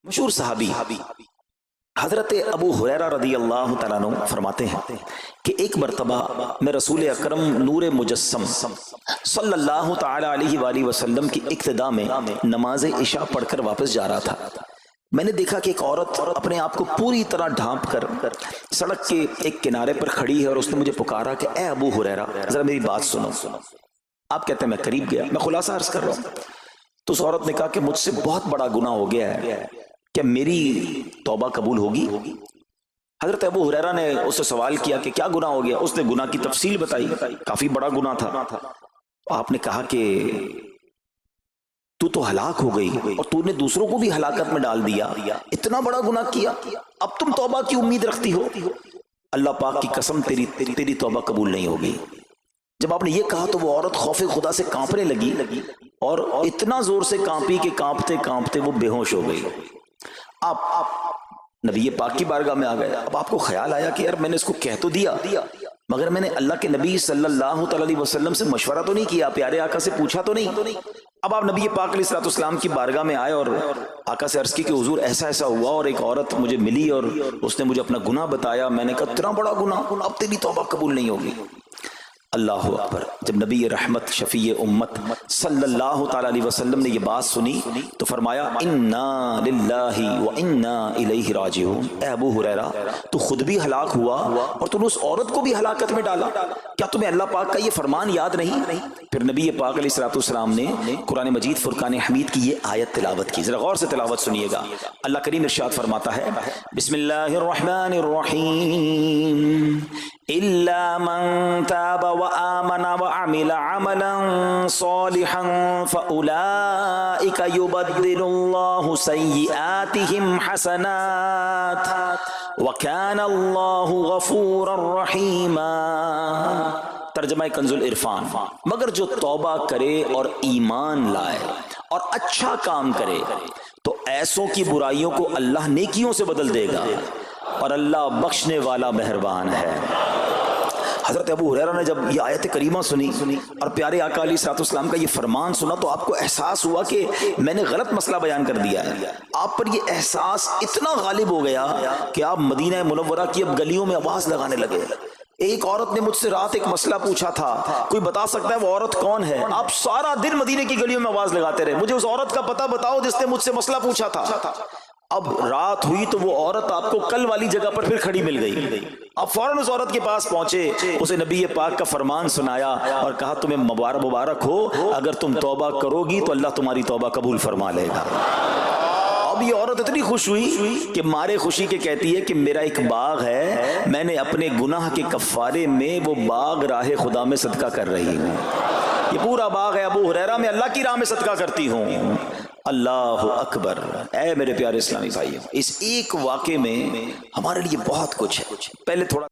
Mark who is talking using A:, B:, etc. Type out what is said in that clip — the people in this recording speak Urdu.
A: مشہور صحابی حضرت ابو ہریرہ رضی اللہ تعالیٰ عنہ فرماتے ہیں کہ ایک مرتبہ میں رسول اکرم نور مجسم صلی اللہ تعالی علیہ وآلہ وسلم کی اقتداء میں نماز عشاء پڑھ کر واپس جا رہا تھا۔ میں نے دیکھا کہ ایک عورت اپنے آپ کو پوری طرح ڈھانپ کر سڑک کے ایک کنارے پر کھڑی ہے، اور اس نے مجھے پکارا کہ اے ابو ہریرہ ذرا میری بات سنو۔ آپ کہتے ہیں میں قریب گیا، میں خلاصہ عرض کر رہا ہوں۔ تو اس عورت نے کہا کہ مجھ سے بہت بڑا گناہ ہو گیا ہے، کیا میری توبہ قبول ہوگی؟ حضرت ابو ہریرہ نے اس سے سوال کیا کہ کیا گناہ ہو گیا؟ اس نے گناہ کی تفصیل بتائی، کافی بڑا گناہ تھا۔ آپ نے کہا کہ تو ہلاک ہو گئی اور تو نے دوسروں کو بھی ہلاکت میں ڈال دیا، اتنا بڑا گناہ کیا، اب تم توبہ کی امید رکھتی ہو؟ اللہ پاک کی قسم تیری توبہ قبول نہیں ہوگی۔ جب آپ نے یہ کہا تو وہ عورت خوف خدا سے کانپنے لگی، اور اتنا زور سے کانپی کہ کانپتے کانپتے وہ بے ہوش ہو گئی۔ آپ نبی پاک کی بارگاہ میں آ گئے۔ اب آپ کو خیال آیا کہ یار میں نے اس کو کہہ تو دیا، مگر میں نے اللہ کے نبی صلی اللہ تعالی علیہ وسلم سے مشورہ تو نہیں کیا، پیارے آقا سے پوچھا تو نہیں۔ اب آپ نبی پاک علیہ السلام کی بارگاہ میں آئے اور آقا سے عرض کی کہ حضور ایسا ایسا ہوا، اور ایک عورت مجھے ملی اور اس نے مجھے اپنا گناہ بتایا۔ میں نے کہا اتنا بڑا گناہ، اب تیری توبہ قبول نہیں ہوگی۔ اللہ اکبر۔ جب نبی رحمت شفیع امت صلی اللہ تعالی علیہ وسلم نے یہ بات سنی تو فرمایا انا للہ و انا الیہ راجعون۔ اے ابو ہریرہ تو خود بھی ہلاک ہوا اور تو نے اس عورت کو بھی ہلاکت میں ڈالا، کیا تمہیں اللہ پاک کا یہ فرمان یاد نہیں؟ پھر نبی پاک علیہ السلام نے قرآن مجید فرقان حمید کی یہ آیت تلاوت کی، ذرا غور سے تلاوت سنیے گا۔ اللہ کریم ارشاد فرماتا ہے بسم اللہ الرحمن الرحیم الا من تاب وآمن وعمل عملا صالحا فأولئك يبدل الله سيئاتهم حسنات وكان الله غفورا رحيما۔ ترجمہ کنز العرفان، مگر جو توبہ کرے اور ایمان لائے اور اچھا کام کرے تو ایسوں کی برائیوں کو اللہ نیکیوں سے بدل دے گا، اور اللہ بخشنے والا مہربان ہے۔ حضرت ابو ہریرہ نے جب یہ آیت کریمہ سنی اور پیارے آقا علیہ السلام کا یہ فرمان سنا تو آپ کو احساس ہوا کہ میں نے غلط مسئلہ بیان کر دیا ہے۔ آپ پر یہ احساس اتنا غالب ہو گیا کہ آپ مدینہ منورہ کی اب گلیوں میں آواز لگانے لگے۔ ایک عورت نے مجھ سے رات ایک مسئلہ پوچھا تھا، کوئی بتا سکتا ہے وہ عورت کون ہے؟ آپ سارا دن مدینے کی گلیوں میں آواز لگاتے رہے، مجھے اس عورت کا پتہ بتاؤ جس نے مجھ سے مسئلہ پوچھا تھا۔ اب رات ہوئی تو وہ عورت آپ کو کل والی جگہ پر پھر کھڑی مل گئی۔ آپ فوراً اس عورت کے پاس پہنچے، اسے نبی پاک کا فرمان سنایا اور کہا تمہیں مبارک ہو، اگر تم توبہ کرو گی تو اللہ تمہاری توبہ قبول فرما لے گا۔ اب یہ عورت اتنی خوش ہوئی کہ مارے خوشی کے کہتی ہے کہ میرا ایک باغ ہے، میں نے اپنے گناہ کے کفارے میں وہ باغ راہ خدا میں صدقہ کر رہی ہوں۔ یہ پورا باغ ہے ابو ہریرہ میں اللہ کی راہ میں صدقہ کرتی ہوں۔ اللہ اکبر۔ اے میرے پیارے اسلامی بھائیوں، اس ایک واقعے میں ہمارے لیے بہت کچھ ہے۔ پہلے تھوڑا